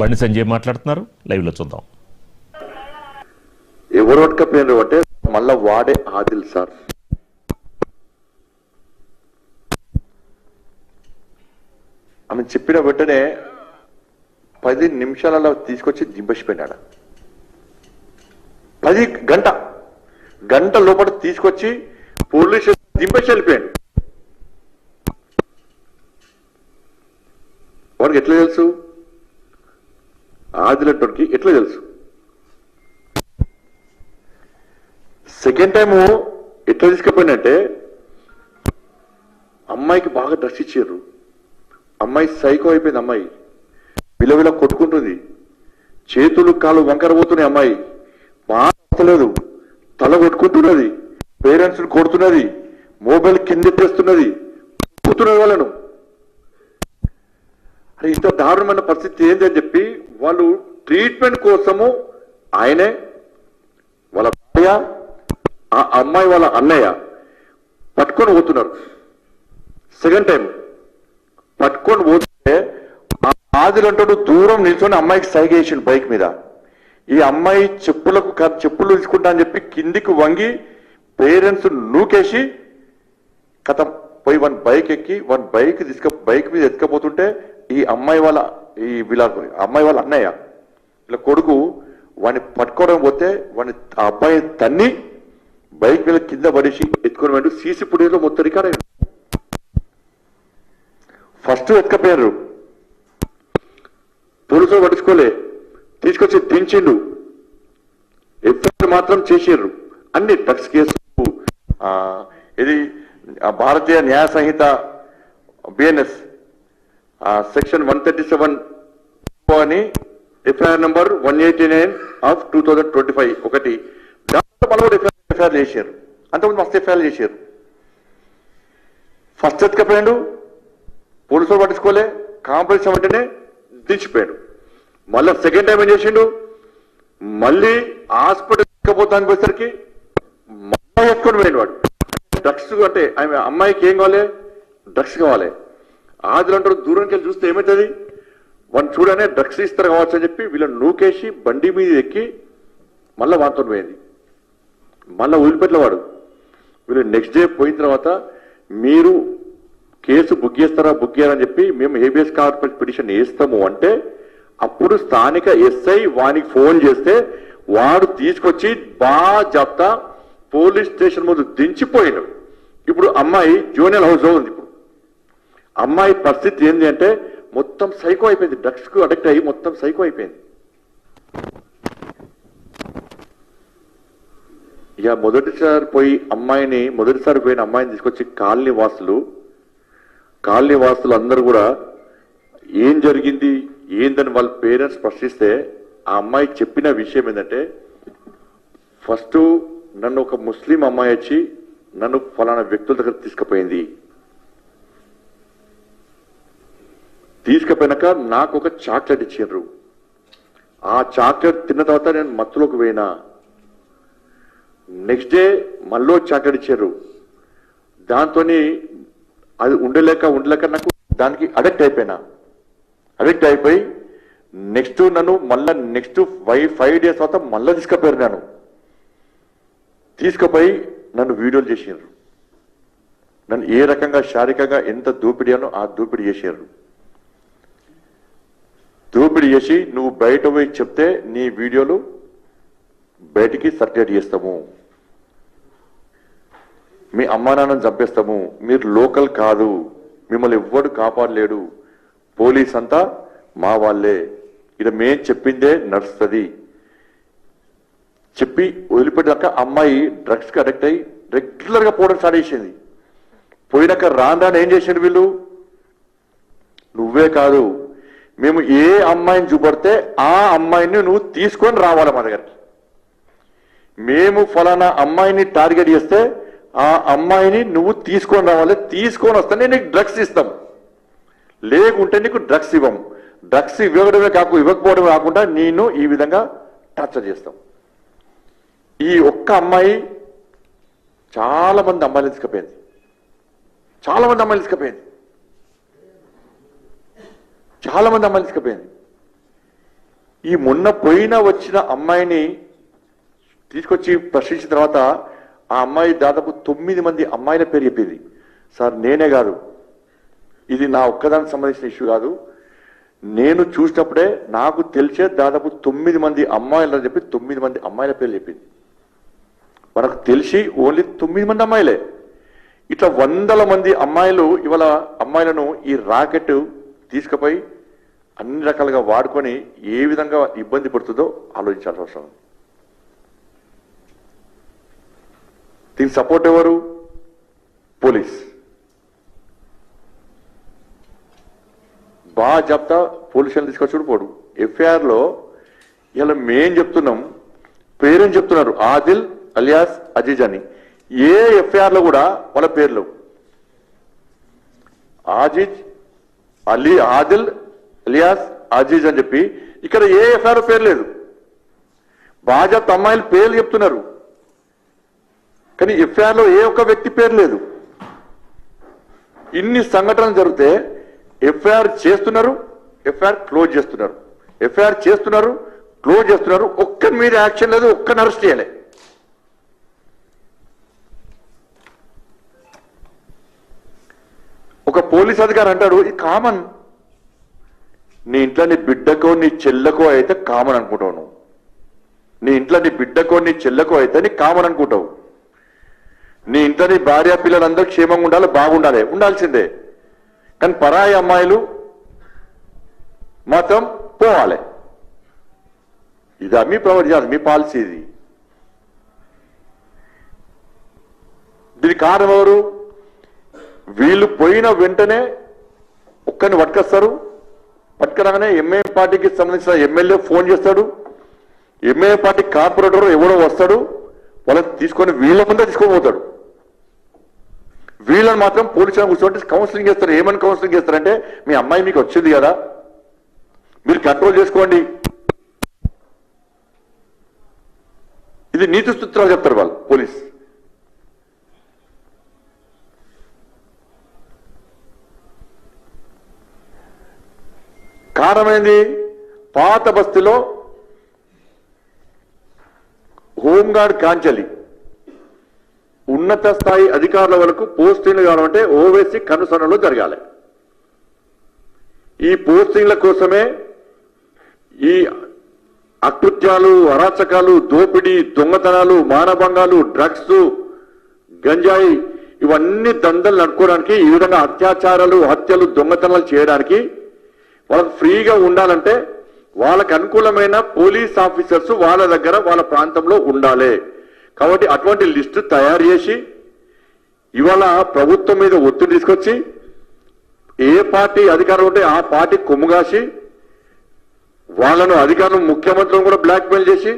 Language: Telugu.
బండి సంజయ్ మాట్లాడుతున్నారు, లైవ్లో చూద్దాం. ఎవరు పట్టుకపోయినారు అంటే మళ్ళా వాడే ఆదిల్ సార్. ఆమె చెప్పిన వెంటనే 10 నిమిషాలలో తీసుకొచ్చి దింపేసిపోయినాడు. 10 గంట లోపల తీసుకొచ్చి పోలీసు దింపేసి వెళ్ళిపోయాడు. వాడికి ఎట్లా తెలుసు? ఆదిలెట్టోడికి ఎట్లా తెలుసు? సెకండ్ టైము ఎట్లా తీసుకుపోయినంటే అమ్మాయికి బాగా డ్రెస్ ఇచ్చారు. అమ్మాయి సైకో అయిపోయింది. అమ్మాయి విలవిల కొట్టుకుంటుంది, చేతులు కాలు వంకర పోతున్నాయి. అమ్మాయి మాట్లాడలేదు, తల కొట్టుకుంటున్నది, పేరెంట్స్ కొడుతున్నది, మొబైల్ కిందెత్తేస్తున్నది, కొడుతున్నది వాళ్ళను. అరే ఇంత దారుణమైన పరిస్థితి ఏంటి అని చెప్పి వాళ్ళు ట్రీట్మెంట్ కోసము ఆయనే, వాళ్ళ భార్య, ఆ అమ్మాయి వాళ్ళ అన్నయ్య పట్టుకొని పోతున్నారు. సెకండ్ టైం పట్టుకొని పోతే ఆదిలంటాడు దూరం నిల్చొని అమ్మాయికి సైగ చేసిండు బైక్ మీద. ఈ అమ్మాయి చెప్పులు తీసుకుంటా అని చెప్పి కిందికి వంగి పేరెంట్స్ నూకేసి కథం పోయి వన్ బైక్ ఎక్కి బైక్ మీద ఎత్తుకపోతుంటే ఈ అమ్మాయి వాళ్ళ అమ్మాయి వాళ్ళ అన్నయ్య ఇలా కొడుకు వాడిని పట్టుకోవడం పోతే వాడిని ఆ అబ్బాయి తన్ని బైక్ మీద కింద పడేసి ఎత్తుకొని వెంటూ సీసీ ఫుటేజ్లో మొత్తం రికార్డ్ అయ్యారు. ఫస్ట్ ఎత్తుకపోయారు, పోలీసులు పట్టించుకోలే, తీసుకొచ్చి దించిండు. ఎఫ్ఐఆర్ మాత్రం చేసారు. అన్ని డ్రగ్స్ కేసు, ఇది భారతీయ న్యాయ సంహిత బిఎన్ఎస్ సెక్షన్ 137 అని ఎఫ్ఐఆర్ నంబర్ 189 ఆఫ్ 2025 ఒకటి. దాంట్లో పలువురు ఎఫ్ఐఆర్ చేశారు. అంతకుముందు మస్తు ఎఫ్ఐఆర్ చేశారు. ఫస్ట్ ఎత్తుకపోయాడు, పోలీసులు పట్టించుకోలే, కాంప్రమైజ్ వెంటనే దించిపోయాడు. మళ్ళీ సెకండ్ టైం ఏం చేసిండు, మళ్ళీ హాస్పిటల్ ఎక్కపోతానికి వచ్చేసరికి మళ్ళీ ఎత్తుకొని పోయాడు. వాడు డ్రగ్స్ అంటే ఆమె అమ్మాయికి ఏం కావాలి? డ్రగ్స్ కావాలి. ఆదిలో అంటారు దూరంకి వెళ్ళి చూస్తే ఏమవుతుంది, వాడిని చూడనే డ్రగ్స్ ఇస్తారు కావచ్చు అని చెప్పి వీళ్ళని నూకేసి బండి మీద ఎక్కి మళ్ళీ వాంతో పోయింది. మళ్ళీ వదిలిపెట్ల వాడు. వీళ్ళు నెక్స్ట్ డే పోయిన తర్వాత మీరు కేసు బుక్ చేస్తారా, బుక్ చేయాలని చెప్పి మేము హేబియస్ కార్పస్ పిటిషన్ వేస్తాము అంటే అప్పుడు స్థానిక ఎస్ఐ వానికి ఫోన్ చేస్తే వాడు తీసుకొచ్చి బాగా చెప్తా పోలీస్ స్టేషన్ ముందు దించిపోయాడు. ఇప్పుడు అమ్మాయి జూనియర్ హౌస్ లో ఉంది. ఇప్పుడు అమ్మాయి పరిస్థితి ఏంటి అంటే మొత్తం సైకో అయిపోయింది. డ్రగ్స్ కు అడిక్ట్ అయ్యి మొత్తం సైకో అయిపోయింది. ఇక మొదటిసారి పోయిన అమ్మాయిని తీసుకొచ్చి కాలనీ వాసులు అందరూ కూడా ఏం జరిగింది ఏందని వాళ్ళ పేరెంట్స్ ప్రశ్నిస్తే ఆ అమ్మాయి చెప్పిన విషయం ఏంటంటే, ఫస్ట్ నన్ను ఒక ముస్లిం అమ్మాయి వచ్చి నన్ను ఫలానా వ్యక్తుల దగ్గర తీసుకుపోయినాక నాకు ఒక చాక్లెట్ ఇచ్చిండ్రు. ఆ చాక్లెట్ తిన్న తర్వాత నేను మత్తులోకి పోయినా. నెక్స్ట్ డే మళ్ళీ చాక్లెట్ ఇచ్చారు. దాంతో అది ఉండలేక నాకు దానికి అడిక్ట్ అయిపోయి నెక్స్ట్ నన్ను మళ్ళీ నెక్స్ట్ 5 డేస్ తర్వాత మళ్ళీ తీసుకుపోయారు. తీసుకుపోయి నన్ను వీడియోలు చేసారు. నన్ను ఏ రకంగా శారీరకంగా ఎంత దోపిడీ అనో ఆ దోపిడీ చేశారు. దోపిడీ చేసి నువ్వు బయట పోయి చెప్తే నీ వీడియోలు బయటికి సర్క్యులేట్ చేస్తాము, మీ అమ్మా నాన్నని చంపేస్తాము, మీరు లోకల్ కాదు, మిమ్మల్ని ఎవ్వడు కాపాడలేడు, పోలీస్ అంతా మా వాళ్ళే, ఇక్కడ మేం చెప్పిందే నడుస్తుంది చెప్పి వదిలిపెట్టాక అమ్మాయి డ్రగ్స్ కి అడిక్ట్ అయ్యి రెగ్యులర్ గా పోవడం స్టార్ట్ చేసింది. పోయినాక రాను ఏం చేసిండు వీళ్ళు, నువ్వే కాదు మేము ఏ అమ్మాయిని చూపడితే ఆ అమ్మాయిని నువ్వు తీసుకొని రావాలి మా దగ్గరికి, మేము ఫలానా అమ్మాయిని టార్గెట్ చేస్తే ఆ అమ్మాయిని నువ్వు తీసుకొని రావాలి, తీసుకొని వస్తే నీకు డ్రగ్స్ ఇస్తాం, లేకుంటే నీకు డ్రగ్స్ ఇవ్వము, డ్రగ్స్ ఇవ్వకపోవడమే కాకుండా నేను ఈ విధంగా టార్చర్ చేస్తాం. ఈ ఒక్క అమ్మాయి చాలా మంది అమ్మాయిలు తీసుకుపోయింది. ఈ మొన్న వచ్చిన అమ్మాయిని తీసుకొచ్చి ప్రశ్నించిన తర్వాత ఆ అమ్మాయి దాదాపు 9 మంది అమ్మాయిల పేరు చెప్పింది. సార్ నేనే కాదు, ఇది నా ఒక్కదానికి సంబంధించిన ఇష్యూ కాదు, నేను చూసినప్పుడే నాకు తెలిసే దాదాపు 9 మంది అమ్మాయిలు అని చెప్పి 9 మంది అమ్మాయిల పేర్లు చెప్పింది. మనకు తెలిసి ఓన్లీ 9 మంది అమ్మాయిలే. ఇట్లా వందల మంది అమ్మాయిలు ఇవాళ అమ్మాయిలను ఈ రాకెట్ తీసుకుపోయి అన్ని రకాలుగా వాడుకొని ఏ విధంగా ఇబ్బంది పడుతుందో ఆలోచించాల్సిన అవసరం ఉంది. దీనికి సపోర్ట్ ఎవరు? పోలీస్. బాగా చెప్తా పోలీసులను తీసుకొచ్చి పోడు. ఎఫ్ఐఆర్లో ఇలా మేం చెప్తున్నాం, పేరెంట్ చెప్తున్నారు ఆదిల్ అలియాస్ అజీజ్ అని. ఏ ఎఫ్ఐఆర్లో కూడా వాళ్ళ పేర్లు ఆదిల్ అలియాస్ అజీజ్ అని చెప్పి ఇక్కడ ఏ ఎఫ్ఐఆర్ పేరు లేదు. బాజాప్త అమ్మాయిల పేర్లు చెప్తున్నారు కానీ ఎఫ్ఐఆర్లో ఏ ఒక్క వ్యక్తి పేరు లేదు. ఇన్ని సంఘటనలు జరిగితే ఎఫ్ఐఆర్ చేస్తున్నారు, ఎఫ్ఐఆర్ క్లోజ్ చేస్తున్నారు, ఎఫ్ఐఆర్ చేస్తున్నారు, క్లోజ్ చేస్తున్నారు. ఒక్కరి మీద యాక్షన్ లేదు, ఒక్కరిని అరెస్ట్ చేయలే. ఒక పోలీస్ అధికారి అంటాడు ఇది కామన్. నీ ఇంట్లో నీ బిడ్డకో నీ చెల్లెకో అయితే కామన్ అనుకుంటావు నువ్వు. నీ ఇంట్లో నీ బిడ్డకో నీ చెల్లెకో అయితే నీ కామన్ అనుకుంటావు. నీ ఇంట్లో నీ భార్య పిల్లలందరూ క్షేమంగా ఉండాలి, బాగుండాలి, ఉండాల్సిందే. కానీ పరాయి అమ్మాయిలు మాత్రం పోవాలి. ఇది మీ ప్రొవైడ్ చేయాలి, మీ పాలసీ ఇది. దీనికి కారణం ఎవరు? వీళ్ళు పోయిన వెంటనే ఒక్కరిని పట్టుకొస్తారు. పట్టుకురాగానే ఎంఐఎం పార్టీకి సంబంధించిన ఎమ్మెల్యే ఫోన్ చేస్తాడు, ఎంఐఎం పార్టీ కార్పొరేటర్ ఎవడో వస్తాడు, వాళ్ళని తీసుకొని వీళ్ళ ముందే తీసుకొని పోతాడు. వీళ్ళని మాత్రం పోలీసులను కూర్చోబెట్టి కౌన్సిలింగ్ చేస్తారు. ఏమని కౌన్సిలింగ్ చేస్తారంటే మీ అమ్మాయి మీకు వచ్చింది కదా, మీరు కంట్రోల్ చేసుకోండి. ఇది నీతి సూత్రాలు చెప్తారు వాళ్ళు పోలీస్. కారణమైంది పాత బస్తీలో హోంగార్డ్ కాంచలి ఉన్నత స్థాయి అధికారుల వరకు పోస్టింగ్లు కావాలంటే ఓవైసీ కనుసరణలో జరగాలి. ఈ పోస్టింగ్ల కోసమే ఈ అకృత్యాలు, అరాచకాలు, దోపిడీ, దొంగతనాలు, మానభంగాలు, డ్రగ్స్, గంజాయి ఇవన్నీ దందలు నడుకోవడానికి, ఈ విధంగా అత్యాచారాలు, హత్యలు, దొంగతనాలు చేయడానికి వాళ్ళకు ఫ్రీగా ఉండాలంటే వాళ్ళకు అనుకూలమైన పోలీస్ ఆఫీసర్స్ వాళ్ళ దగ్గర వాళ్ళ ప్రాంతంలో ఉండాలి. కాబట్టి అటువంటి లిస్టు తయారు చేసి ఇవాళ ప్రభుత్వం మీద ఒత్తిడి తీసుకొచ్చి ఏ పార్టీ అధికారం ఉంటే ఆ పార్టీ కొమ్ముగాసి వాళ్ళను అధికారులు ముఖ్యమంత్రులను కూడా బ్లాక్మెయిల్ చేసి